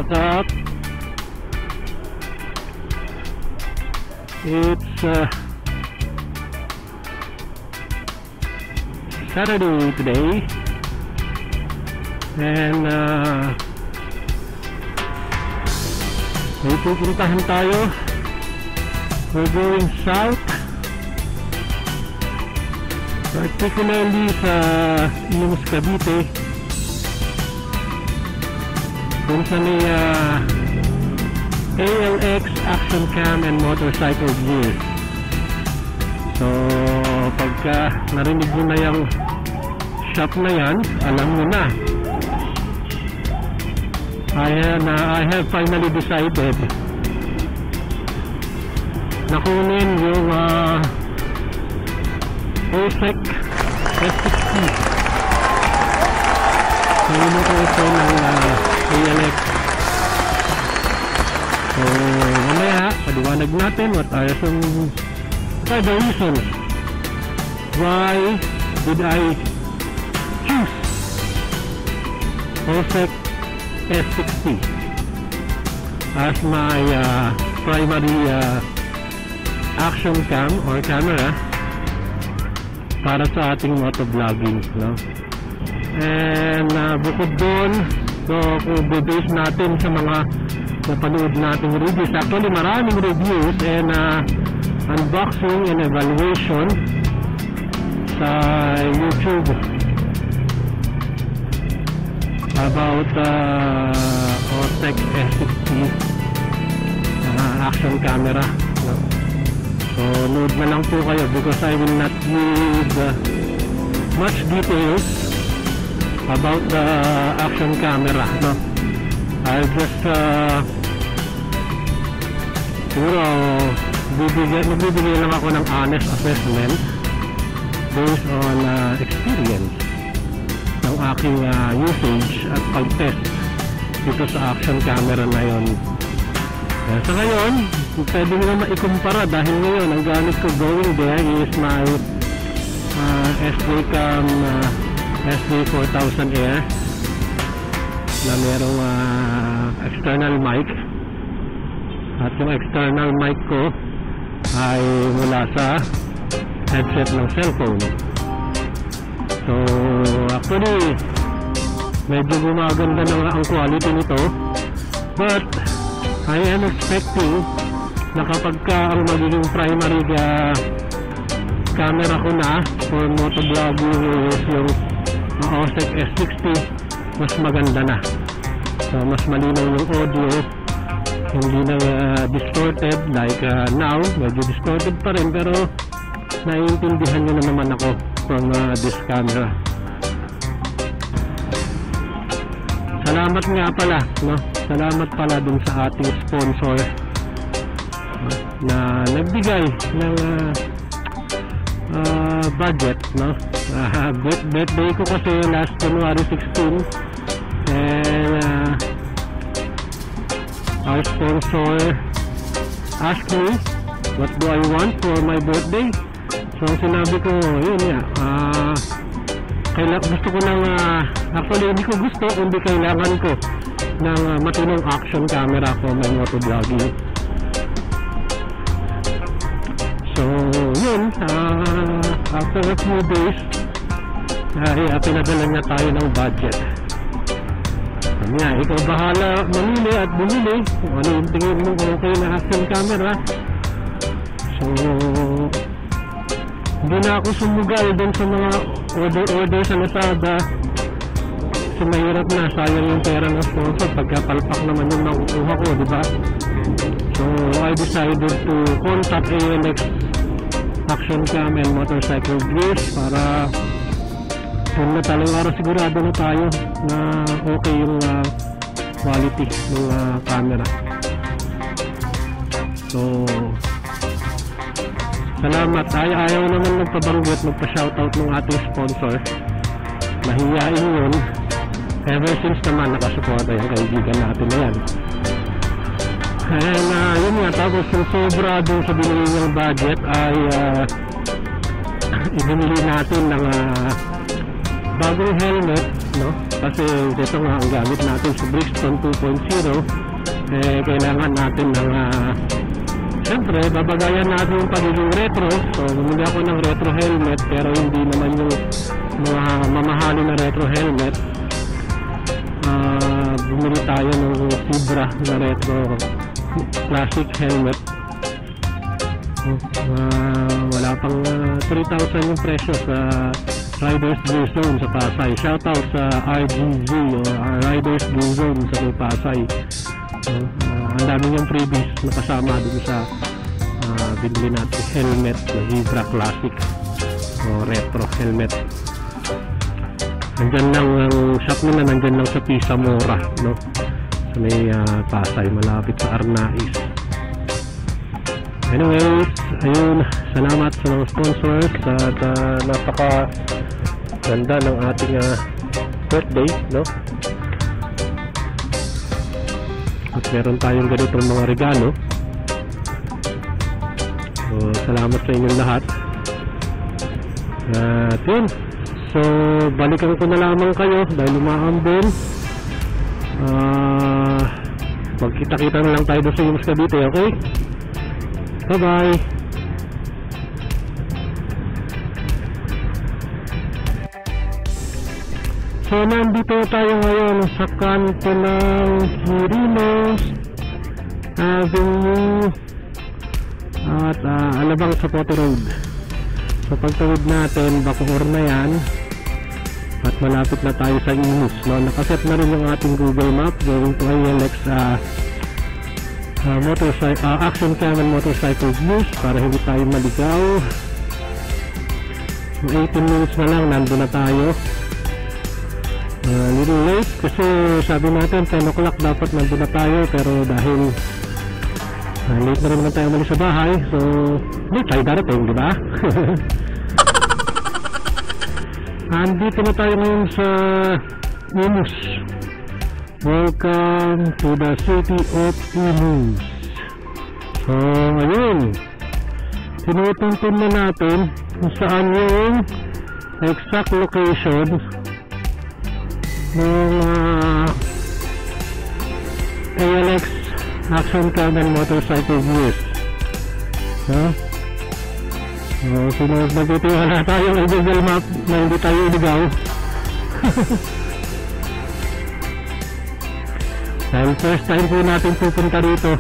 What's up? It's Saturday today, and may pupuntahan tayo. We're going south, particularly sa Imus, Cavite, kung sa may ALX Action Cam and Motorcycle Gear. So pagka narinig mo na yung shop na yan, alam mo na. I have finally decided na kunin yung OSEC S60. Kunin ko ito ng ALX. So mamaya paliwanag natin what are the reasons why did I choose OSEC S60 as my primary action cam or camera para sa ating motovlogging, no? And bukod doon, so kung base natin sa mga napanood nating reviews, actually maraming reviews and unboxing and evaluation sa YouTube about OSEC S60 action camera, no? So load na lang po kayo because I will not give much details about the action camera, no? I'll just siguro magbibigay lang ako ng honest assessment based on experience ng aking usage at pag-test dito sa action camera na yon. Sa ngayon, pwede nyo na maikumpara dahil ngayon ang gamit ko going there is my SD-Cam SD4000 Air na merong external mic, at yung external mic ko ay mula sa headset ng cellphone. So actually medyo gumaganda na ang quality nito, but I am expecting na kapag ang magiging primary camera ko na for motovlogging is yung OSEC S60, mas maganda na. So mas malinaw yung audio, hindi na distorted like now. Medyo distorted pa rin pero naiintindihan nyo na naman ako from this camera. Salamat nga pala, no? Salamat pala dun sa ating sponsor na nagbigay ng budget, no? Birthday ko kasi last January 16, and our sponsor asked me what do I want for my birthday. So sinabi ko, yun nga, gusto ko ng actually hindi ko gusto, kundi kailangan ko ng matinong action camera for my motovlogging. So yun, after a few days ay pinadala niya tayo ng budget. Kanya, ikaw bahala mamili at bumili kung ano yung tingin mo okay na action camera. So hindi na ako sumugal doon sa mga order sa Lazada kasi mahirap na, sayang yung pera ng sponsor pagkapalpak naman yung nakukuha ko, diba? So I decided to contact ALX Action Cam and Motorcycle Gears para kung na talang araw sigurado na tayo na okay yung quality ng camera. So salamat. Ayaw naman magpabanggit, magpa-shoutout ng ating sponsor. Mahihain yun. Ever since naman nakasuporta yung kaibigan natin na yan. And yun nga, tapos yung sobra dun sa binili niyang budget ay ibinili natin ng bagong helmet, no? kasi ito nga ang gamit natin sa Brixton 2.0. Kailangan natin ng siyempre babagayan natin yung pagiging retro. So bumili ako ng retro helmet, pero hindi naman yung mga mamahali na retro helmet. Bumili tayo ng Zebra na retro classic helmet. Wala pang 3,000 yung presyo sa Riders Blue Zone sa Pasay. Shoutout sa RGZ o Riders Blue Zone sa Pasay. Ang dami yung freebies na kasama dun sa binili natin helmet na Zebra Classic o retro helmet. Nandyan lang ang shop nila, nandyan lang sa Pisa Mora, no? Sa may Pasay, malapit sa Arnais. Anyways, ayun, salamat sa mga sponsors at napaka ganda ng ating birthday, no? At meron tayong ganitong mga regalo. So, salamat sa inyong lahat. At yun, so balikan ko na lamang kayo dahil umaambon. Magkita-kita na lang tayo doon sa Yumas Cavite, okay? Bye-bye! So nandito tayo ngayon sa kanto ng Quirinos Avenue at Alabang Zapote Road. So pagtawid natin, Bacoor na yan at malapit na tayo sa Imus, no? Nakaset na rin yung ating Google Map going to ALX Action Cam and Motorcycle Views para hindi tayo maligaw. So 18 minutes na lang, nandun na tayo. Little late kasi sabi natin 10 o'clock dapat nandun na tayo, pero dahil late na rin naman tayo umalis sa bahay, so late tayo darating, di ba? Andito na tayo ngayon sa Imus. Welcome to the city of Imus. So ayun, tinutuntun na natin kung saan yung exact location ng ALX Action Cam and Motorcycle Views. Sunod na titiwala tayo ng Google Map na hindi tayo iligaw. Dahil first time po natin pupunta dito.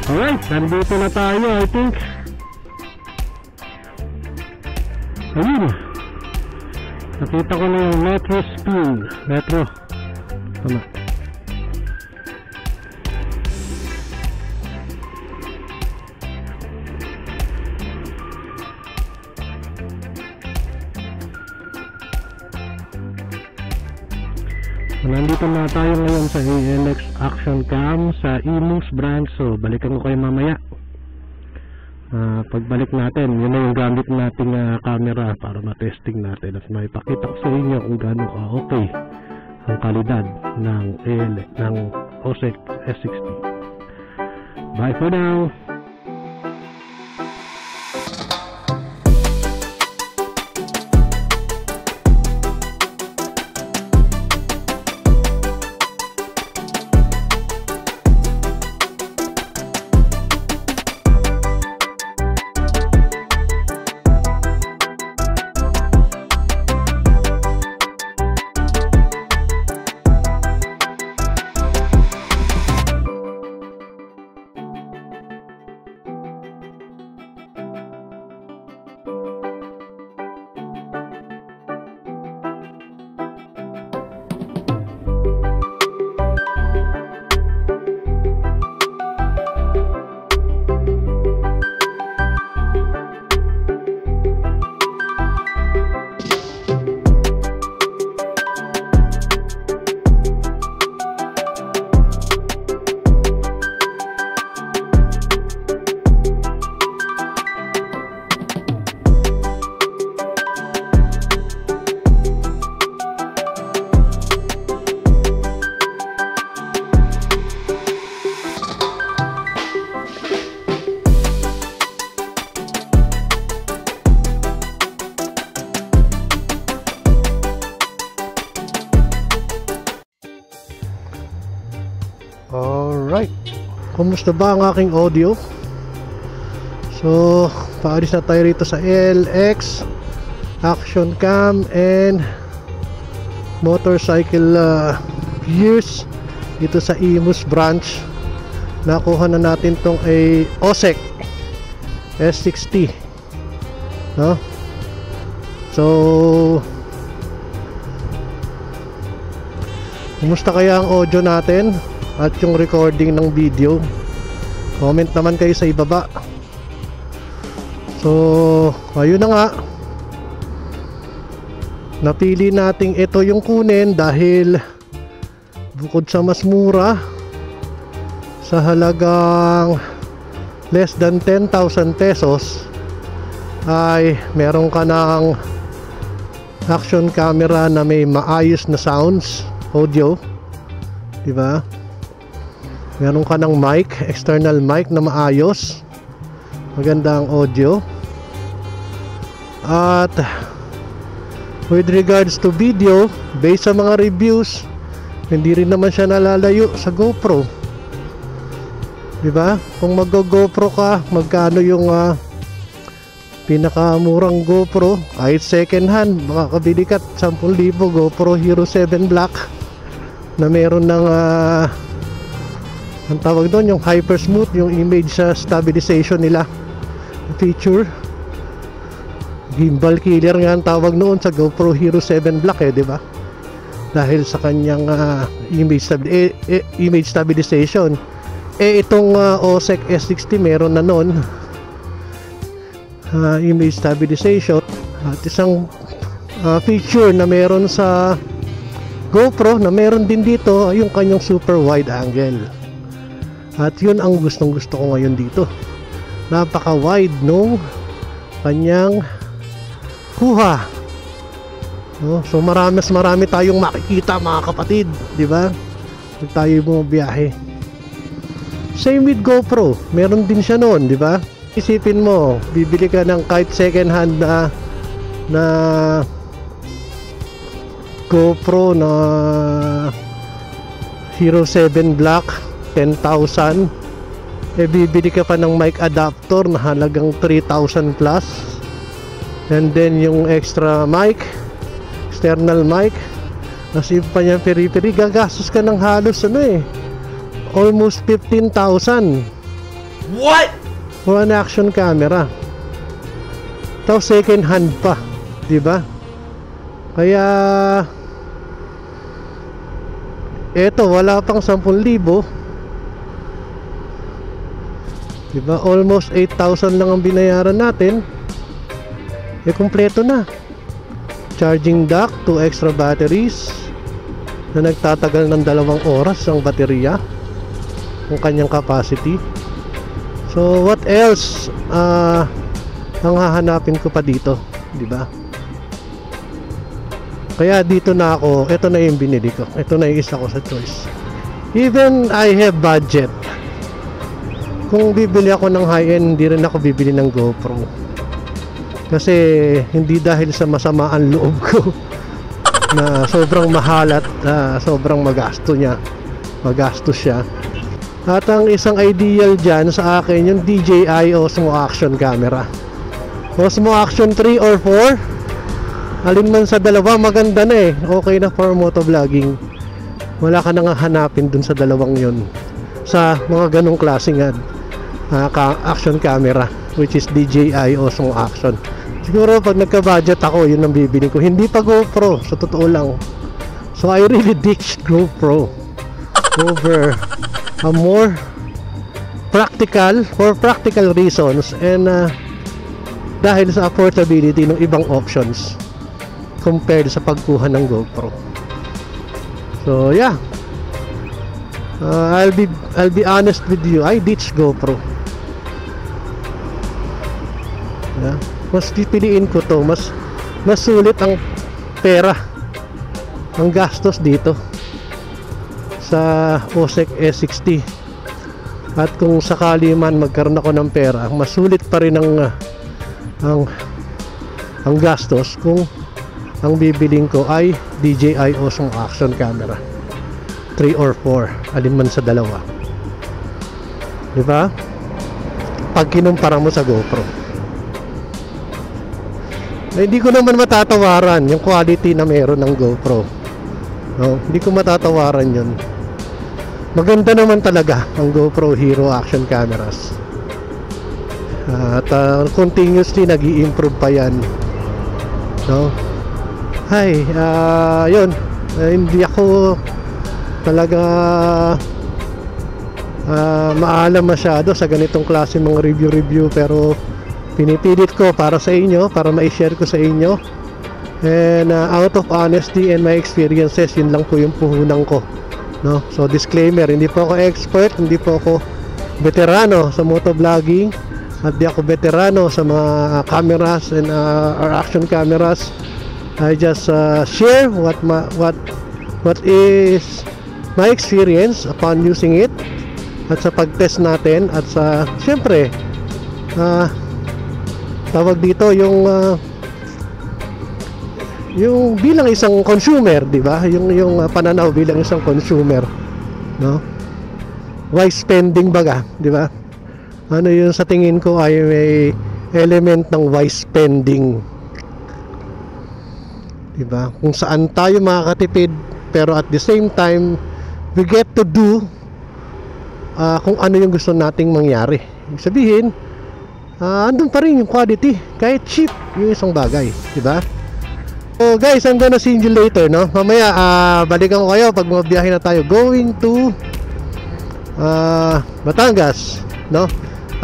Alright, nandito na tayo, I think. Ayun, nakita ko na yung Metro Speed. Metro, tama. So, nandito na tayo ngayon sa ALX Action Cam sa Imus branch. So balikan ko kayo mamaya. Pagbalik natin, yun na yung gamit nating camera para matesting natin at maipakita ko sa inyo kung gaano okay ang kalidad ng OSEC S60. Bye for now! Alright, kumusta ba ang aking audio? So, paalis na tayo rito sa LX Action Cam and motorcycle gears dito sa Imus branch. Nakuha na natin tong OSEC S60, no? So, kumusta kaya ang audio natin at yung recording ng video? Comment naman kayo sa ibaba. So, ayun na nga, napili nating ito yung kunin dahil bukod sa mas mura, sa halagang less than 10,000 pesos, ay meron ka ng action camera na may maayos na sounds, audio, diba? Meron ka ng mic, external mic na maayos, maganda ang audio. At with regards to video, based sa mga reviews, hindi rin naman siya nalalayo sa GoPro, diba? Kung mag-GoPro ka, magkano yung pinakamurang GoPro? Kahit second hand, makakabili ka 10,000 GoPro Hero 7 Black na meron ng ang tawag doon, yung hyper smooth, yung image stabilization nila feature. Gimbal killer nga ang tawag noon sa GoPro Hero 7 Black, diba? Dahil sa kanyang image stabilization. Itong OSEC S60 meron na noon image stabilization, at isang feature na meron sa GoPro na meron din dito, yung kanyang super wide angle. At yun ang gustong gusto ko ngayon dito. Napaka wide nung kanyang kuha. So marami tayong makikita, mga kapatid, di ba? Pag tayo bumabiyahe. Same with GoPro, meron din siya noon, di ba? Isipin mo, bibili ka ng kahit second hand na GoPro na Hero 7 Black, 10,000. Bibili ka pa ng mic adapter na halagang 3,000 plus. And then yung extra mic, external mic, kasi pa niya peri-peri, gagastos ka ng halos almost 15,000. What? For an action camera. Tapos second hand pa, di ba? Kaya eto, wala pang 10,000. Di ba? Almost 8,000 lang ang binayaran natin. Kumpleto na. Charging dock, 2 extra batteries na nagtatagal ng 2 oras ang baterya, ang kanyang capacity. So what else ang hahanapin ko pa dito, di ba? Kaya dito na ako, ito na yung binili ko, ito na yung isa ko sa choice. Even I have budget, kung bibili ako ng high-end, hindi rin ako bibili ng GoPro, kasi hindi dahil sa masama ang loob ko na sobrang mahal at sobrang magastos siya. At ang isang ideal dyan sa akin, yung DJI Osmo Action camera. Osmo Action 3 or 4, alin man sa dalawa, maganda na okay na for motovlogging. Wala ka nang hanapin dun sa dalawang yun, sa mga ganong klaseng action camera, which is DJI Osmo Action. Siguro pag nagka-budget ako, yun ang bibili ko, hindi pa GoPro, sa totoo lang. So I really ditched GoPro over a more practical, for practical reasons, and dahil sa affordability ng ibang options compared sa pagkuha ng GoPro. So yeah, I'll be honest with you, I ditched GoPro. Yeah. Mas pipiliin ko to, mas sulit ang pera, ang gastos dito sa OSEC S60. At kung sakali man magkaroon ako ng pera, mas sulit pa rin ang gastos kung ang bibiling ko ay DJI Osmo Action camera. 3 or 4, alin man sa dalawa. Di ba? Pag kinumpara mo sa GoPro, hindi ko naman matatawaran yung quality na meron ng GoPro. No, hindi ko matatawaran yun. Maganda naman talaga ang GoPro Hero action cameras. At continuously nag-i-improve pa yan. No? Hi, yun. Hindi ako talaga maalam masyado sa ganitong klase mga review, pero pinipilit ko para sa inyo, para ma-share ko sa inyo. And out of honesty and my experiences, yun lang po yung puhunan ko, no? So disclaimer, hindi po ako expert, hindi po ako veterano sa motovlogging, at di ako veterano sa mga cameras and or action cameras. I just share what is my experience upon using it, at sa pag-test natin, at sa syempre tawag dito yung bilang isang consumer, di ba? Yung pananaw bilang isang consumer, no? Wise spending baga, di ba? Ano yun sa tingin ko ay may element ng wise spending, di ba? Kung saan tayo makakatipid, pero at the same time we get to do kung ano yung gusto nating mangyari. Ibig sabihin, andun pa rin yung quality kahit cheap yung isang bagay, di ba? So guys, I'm gonna see you later, no? Mamaya balikan ko kayo pag mabiyahe na tayo going to Batangas, no?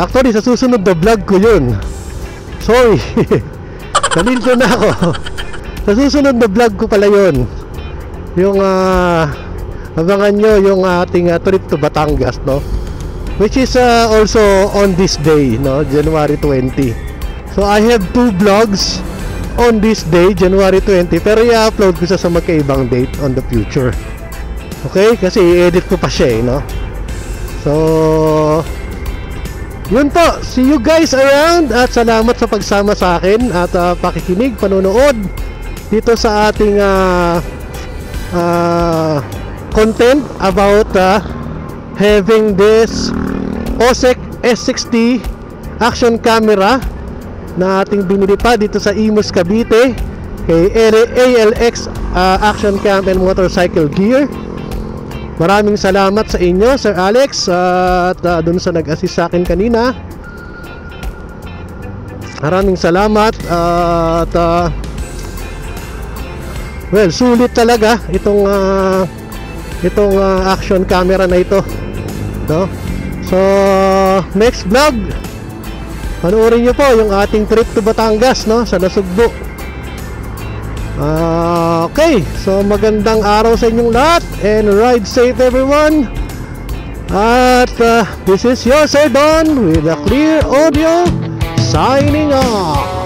Actually, sa susunod na vlog ko yun. Sorry. Nalilito na ako. Sa susunod na vlog ko pala yun. Yung abangan nyo yung ating trip to Batangas, no? Which is also on this day, no? January 20. So I have 2 vlogs on this day, January 20, pero i-upload ko sa magkaibang date on the future. Okay? Kasi i-edit ko pa siya, no? So yun po. See you guys around, at salamat sa pagsama sa akin at pakikinig, panonood dito sa ating content about having this OSEC S60 action camera na ating binili pa dito sa Imus, Cavite, kay ALX Action Cam and Motorcycle Gear. Maraming salamat sa inyo, Sir Alex, at dun sa nag-assist sa akin kanina. Maraming salamat, at well, sulit talaga itong action camera na ito, no? So next vlog, panoorin nyo po yung ating trip to Batangas, no? Sa Nasugbo. Okay, so magandang araw sa inyong lahat, and ride safe everyone. At this is your Sir Don with a clear audio, signing off.